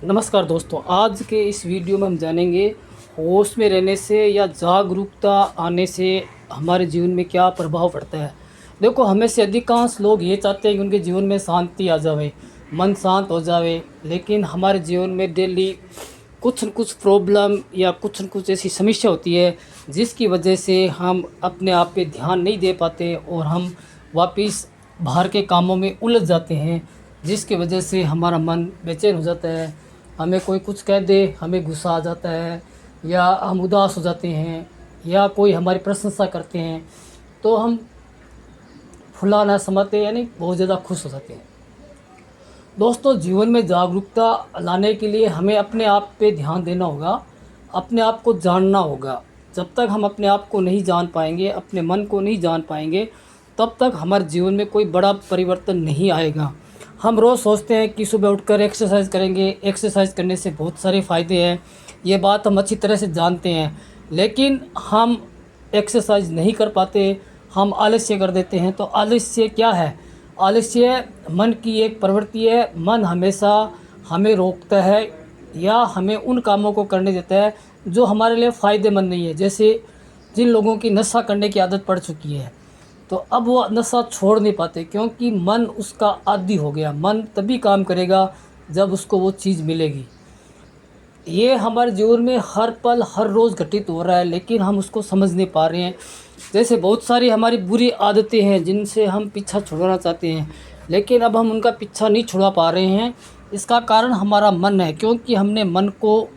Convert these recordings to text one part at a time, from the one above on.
नमस्कार दोस्तों, आज के इस वीडियो में हम जानेंगे होश में रहने से या जागरूकता आने से हमारे जीवन में क्या प्रभाव पड़ता है। देखो, हमें से अधिकांश लोग ये चाहते हैं कि उनके जीवन में शांति आ जावे, मन शांत हो जावे, लेकिन हमारे जीवन में डेली कुछ न कुछ प्रॉब्लम या कुछ न कुछ ऐसी समस्या होती है जिसकी वजह से हम अपने आप पे ध्यान नहीं दे पाते और हम वापस बाहर के कामों में उलझ जाते हैं, जिसकी वजह से हमारा मन बेचैन हो जाता है। हमें कोई कुछ कह दे, हमें गुस्सा आ जाता है, या हम उदास हो जाते हैं, या कोई हमारी प्रशंसा करते हैं तो हम फुलाना समाते यानी बहुत ज़्यादा खुश हो जाते हैं। दोस्तों, जीवन में जागरूकता लाने के लिए हमें अपने आप पे ध्यान देना होगा, अपने आप को जानना होगा। जब तक हम अपने आप को नहीं जान पाएंगे, अपने मन को नहीं जान पाएंगे, तब तक हमारे जीवन में कोई बड़ा परिवर्तन नहीं आएगा। हम रोज़ सोचते हैं कि सुबह उठकर एक्सरसाइज करेंगे, एक्सरसाइज करने से बहुत सारे फ़ायदे हैं, ये बात हम अच्छी तरह से जानते हैं, लेकिन हम एक्सरसाइज नहीं कर पाते, हम आलस्य कर देते हैं। तो आलस्य क्या है? आलस्य मन की एक प्रवृत्ति है। मन हमेशा हमें रोकता है या हमें उन कामों को करने देता है जो हमारे लिए फ़ायदेमंद नहीं है। जैसे जिन लोगों की नशा करने की आदत पड़ चुकी है, तो अब वो नशा छोड़ नहीं पाते क्योंकि मन उसका आदी हो गया। मन तभी काम करेगा जब उसको वो चीज़ मिलेगी। ये हमारे जीवन में हर पल हर रोज़ घटित हो रहा है, लेकिन हम उसको समझ नहीं पा रहे हैं। जैसे बहुत सारी हमारी बुरी आदतें हैं जिनसे हम पीछा छुड़ाना चाहते हैं, लेकिन अब हम उनका पीछा नहीं छुड़ा पा रहे हैं। इसका कारण हमारा मन है, क्योंकि हमने मन को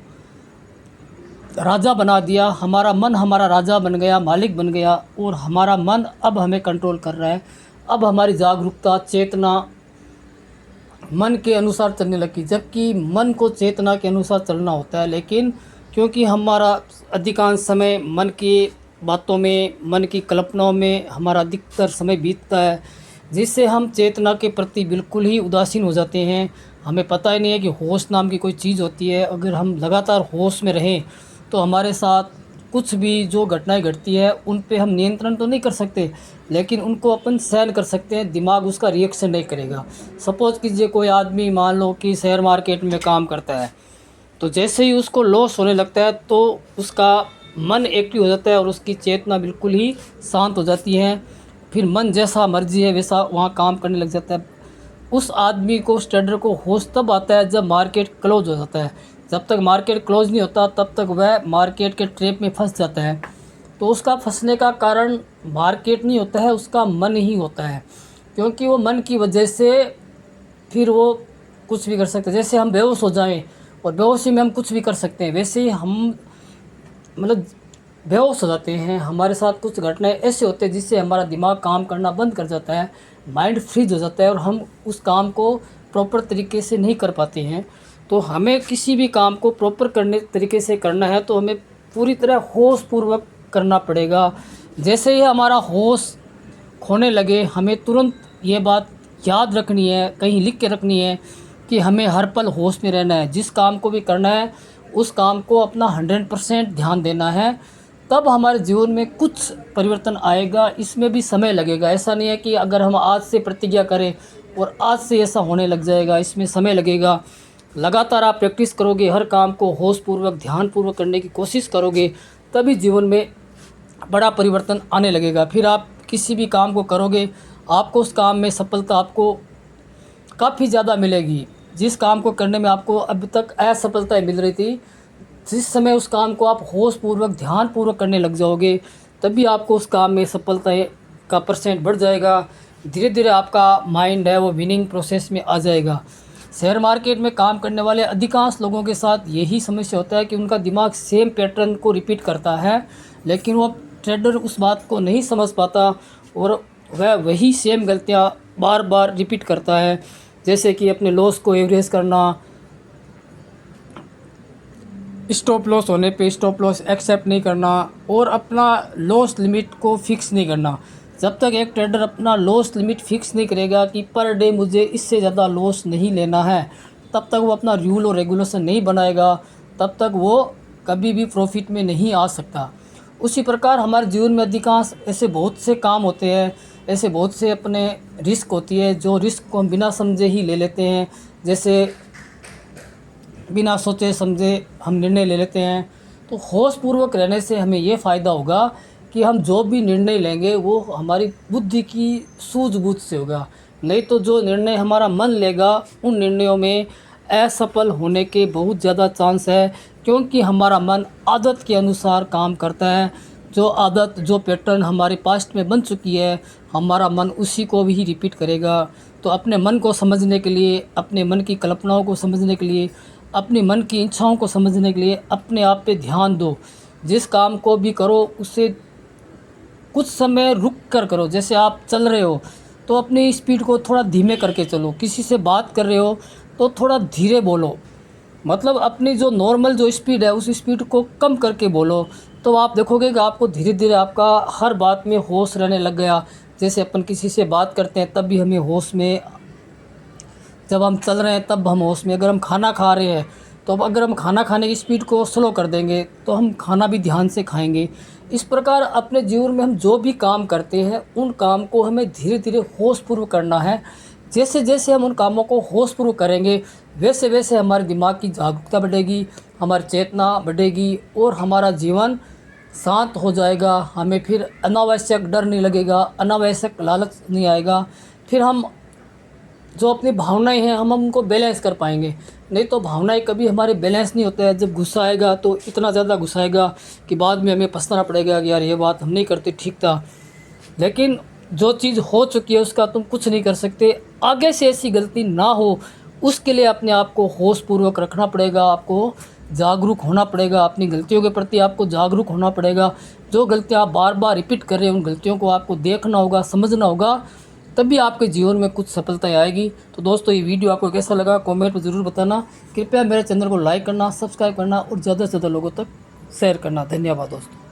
राजा बना दिया। हमारा मन हमारा राजा बन गया, मालिक बन गया, और हमारा मन अब हमें कंट्रोल कर रहा है। अब हमारी जागरूकता, चेतना मन के अनुसार चलने लगी, जबकि मन को चेतना के अनुसार चलना होता है। लेकिन क्योंकि हमारा अधिकांश समय मन की बातों में, मन की कल्पनाओं में हमारा अधिकतर समय बीतता है, जिससे हम चेतना के प्रति बिल्कुल ही उदासीन हो जाते हैं। हमें पता ही नहीं है कि होश नाम की कोई चीज़ होती है। अगर हम लगातार होश में रहें तो हमारे साथ कुछ भी जो घटनाएं घटती है उन पे हम नियंत्रण तो नहीं कर सकते, लेकिन उनको अपन सहन कर सकते हैं। दिमाग उसका रिएक्शन नहीं करेगा। सपोज़ कीजिए कोई आदमी मान लो कि शेयर मार्केट में काम करता है, तो जैसे ही उसको लॉस होने लगता है तो उसका मन एक्टिव हो जाता है और उसकी चेतना बिल्कुल ही शांत हो जाती है। फिर मन जैसा मर्जी है वैसा वहाँ काम करने लग जाता है। उस आदमी को, उस ट्रेडर को होश तब आता है जब मार्केट क्लोज हो जाता है। जब तक मार्केट क्लोज नहीं होता तब तक वह मार्केट के ट्रैप में फंस जाता है। तो उसका फंसने का कारण मार्केट नहीं होता है, उसका मन ही होता है, क्योंकि वो मन की वजह से फिर वो कुछ भी कर सकते हैं। जैसे हम बेहोश हो जाएं और बेहोशी में हम कुछ भी कर सकते हैं, वैसे ही हम मतलब बेहोश हो जाते हैं। हमारे साथ कुछ घटनाएं ऐसे होते हैं जिससे हमारा दिमाग काम करना बंद कर जाता है, माइंड फ्रीज हो जाता है और हम उस काम को प्रॉपर तरीके से नहीं कर पाते हैं। तो हमें किसी भी काम को प्रॉपर करने तरीके से करना है तो हमें पूरी तरह होश पूर्वक करना पड़ेगा। जैसे ही हमारा होश खोने लगे, हमें तुरंत ये बात याद रखनी है, कहीं लिख के रखनी है कि हमें हर पल होश में रहना है। जिस काम को भी करना है उस काम को अपना 100% ध्यान देना है, तब हमारे जीवन में कुछ परिवर्तन आएगा। इसमें भी समय लगेगा। ऐसा नहीं है कि अगर हम आज से प्रतिज्ञा करें और आज से ऐसा होने लग जाएगा, इसमें समय लगेगा। लगातार आप प्रैक्टिस करोगे, हर काम को होशपूर्वक, ध्यानपूर्वक करने की कोशिश करोगे, तभी जीवन में बड़ा परिवर्तन आने लगेगा। फिर आप किसी भी काम को करोगे, आपको उस काम में सफलता आपको काफ़ी ज़्यादा मिलेगी। जिस काम को करने में आपको अब तक असफलताएं मिल रही थी, जिस समय उस काम को आप होशपूर्वक, ध्यानपूर्वक करने लग जाओगे, तभी आपको उस काम में सफलता का परसेंट बढ़ जाएगा। धीरे धीरे आपका माइंड है वो विनिंग प्रोसेस में आ जाएगा। शेयर मार्केट में काम करने वाले अधिकांश लोगों के साथ यही समस्या होता है कि उनका दिमाग सेम पैटर्न को रिपीट करता है, लेकिन वो ट्रेडर उस बात को नहीं समझ पाता और वह वही सेम गलतियाँ बार बार रिपीट करता है। जैसे कि अपने लॉस को एवरेज करना, स्टॉप लॉस होने पे स्टॉप लॉस एक्सेप्ट नहीं करना और अपना लॉस लिमिट को फिक्स नहीं करना। जब तक एक ट्रेडर अपना लॉस लिमिट फिक्स नहीं करेगा कि पर डे मुझे इससे ज़्यादा लॉस नहीं लेना है, तब तक वो अपना रूल और रेगुलेशन नहीं बनाएगा, तब तक वो कभी भी प्रॉफिट में नहीं आ सकता। उसी प्रकार हमारे जीवन में अधिकांश ऐसे बहुत से काम होते हैं, ऐसे बहुत से अपने रिस्क होती है जो रिस्क को हम बिना समझे ही ले लेते हैं। जैसे बिना सोचे समझे हम निर्णय ले लेते हैं। तो होशपूर्वक रहने से हमें ये फ़ायदा होगा कि हम जो भी निर्णय लेंगे वो हमारी बुद्धि की सूझबूझ से होगा। नहीं तो जो निर्णय हमारा मन लेगा उन निर्णयों में असफल होने के बहुत ज़्यादा चांस है, क्योंकि हमारा मन आदत के अनुसार काम करता है। जो आदत, जो पैटर्न हमारे पास्ट में बन चुकी है, हमारा मन उसी को भी रिपीट करेगा। तो अपने मन को समझने के लिए, अपने मन की कल्पनाओं को समझने के लिए, अपने मन की इच्छाओं को समझने के लिए अपने आप पे ध्यान दो। जिस काम को भी करो उसे कुछ समय रुक कर करो। जैसे आप चल रहे हो तो अपनी स्पीड को थोड़ा धीमे करके चलो। किसी से बात कर रहे हो तो थोड़ा धीरे बोलो, मतलब अपनी जो नॉर्मल जो स्पीड है उस स्पीड को कम करके बोलो। तो आप देखोगे कि आपको धीरे धीरे आपका हर बात में होश रहने लग गया। जैसे अपन किसी से बात करते हैं तब भी हमें होश में, जब हम चल रहे हैं तब हम होश में, अगर हम खाना खा रहे हैं तो अब अगर हम खाना खाने की स्पीड को स्लो कर देंगे तो हम खाना भी ध्यान से खाएंगे। इस प्रकार अपने जीवन में हम जो भी काम करते हैं उन काम को हमें धीरे धीरे होशपूर्वक करना है। जैसे जैसे हम उन कामों को होशपूर्वक करेंगे वैसे वैसे हमारे दिमाग की जागरूकता बढ़ेगी, हमारी चेतना बढ़ेगी और हमारा जीवन शांत हो जाएगा। हमें फिर अनावश्यक डर नहीं लगेगा, अनावश्यक लालच नहीं आएगा। फिर हम जो अपनी भावनाएं हैं हम उनको बैलेंस कर पाएंगे। नहीं तो भावनाएं कभी हमारे बैलेंस नहीं होते हैं। जब गुस्सा आएगा तो इतना ज़्यादा गुस्सा आएगा कि बाद में हमें पछताना पड़ेगा कि यार ये बात हम नहीं करते, ठीक था। लेकिन जो चीज़ हो चुकी है उसका तुम कुछ नहीं कर सकते। आगे से ऐसी गलती ना हो उसके लिए अपने आप को होशपूर्वक रखना पड़ेगा, आपको जागरूक होना पड़ेगा। अपनी गलतियों के प्रति आपको जागरूक होना पड़ेगा। जो गलतियाँ आप बार बार रिपीट कर रहे हैं उन गलतियों को आपको देखना होगा, समझना होगा, तभी आपके जीवन में कुछ सफलताएं आएगी। तो दोस्तों ये वीडियो आपको कैसा लगा कमेंट में ज़रूर बताना। कृपया मेरे चैनल को लाइक करना, सब्सक्राइब करना और ज़्यादा से ज़्यादा लोगों तक शेयर करना। धन्यवाद दोस्तों।